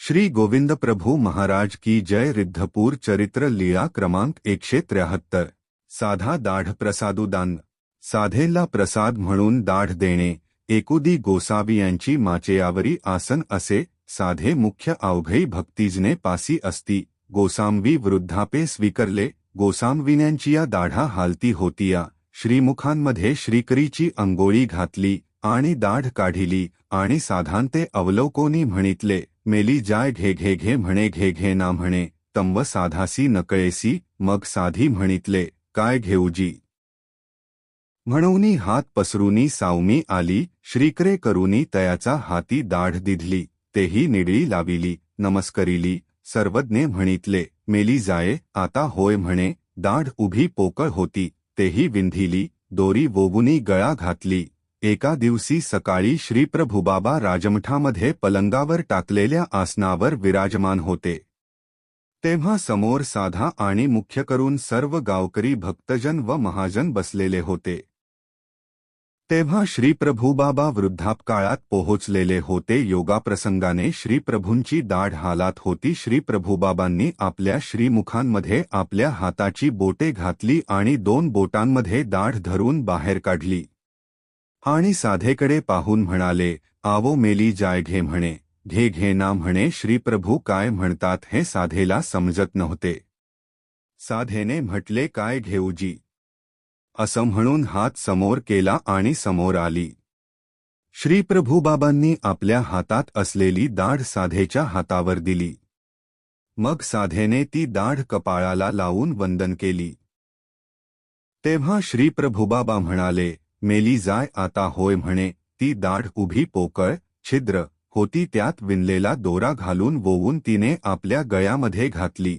श्री गोविंद प्रभु महाराज की जय। रिद्धपूर चरित्र लीळा क्रमांक 173। साधा दाढ प्रसादुदान। साधेला प्रसाद म्हणून दाढ देणे एकुदी गोसावी यांची माचेयावरी आसन असे। साधे मुख्य अवघई भक्तिजने पासी असती। गोसांवी वृद्धापे स्वीकारले। गोसांविन्यांचिया दाढा हालती होतिया। श्रीमुखांमध्ये श्रीकरीची अंगोळी घातली आणि दाढ काढिली आणि साधांते अवलोकोनी म्हणितले, मेली जाय घे घे घे म्हणे घे घे ना म्हणे, तंव साधासी नकळेसी। मग साधी म्हणितले, काय घेऊजी म्हणूनी हात पसरूनी सावमी आली। श्रीकरे करूनी तयाचा हाती दाढ दिधली, तेही निडळी लाविली, नमस्करिली। सर्वज्ञे म्हणितले, मेली जाये आता होय म्हणे। दाढ उभी पोकळ होती, तेही विंधिली, दोरी वोवुनी गळा घातली। एका दिवशी सकाळी श्रीप्रभुबाबा राजमठामध्ये पलंगावर टाकलेल्या आसनावर विराजमान होते। तेव्हा समोर साधा आणि मुख्य करून सर्व गावकरी भक्तजन व महाजन बसलेले होते। तेव्हा श्रीप्रभुबाबा वृद्धापकाळात पोहोचलेले होते। योगाप्रसंगाने श्रीप्रभूंची दाढ हालात होती। श्रीप्रभुबाबांनी आपल्या श्रीमुखांमध्ये आपल्या हाताची बोटे घातली आणि 2 बोटांमध्ये दाढ धरून बाहेर काढली आणि साधेकडे पाहून म्हणाले, आवो मेली जाय घे म्हणे, घे घे ना म्हणे। श्रीप्रभू काय म्हणतात हे साधेला समजत नव्हते। साधेने म्हटले, काय घेऊजी असं म्हणून हात समोर केला आणि समोर आली। श्रीप्रभुबाबांनी आपल्या हातात असलेली दाढ साधेच्या हातावर दिली। मग साधेने ती दाढ कपाळाला लावून वंदन केली। तेव्हा श्रीप्रभुबाबा म्हणाले, मेली जाय आता होय म्हणे। ती दाढ उभी पोकळ छिद्र होती, त्यात विणलेला दोरा घालून वोवून तिने आपल्या गळ्यामध्ये घातली।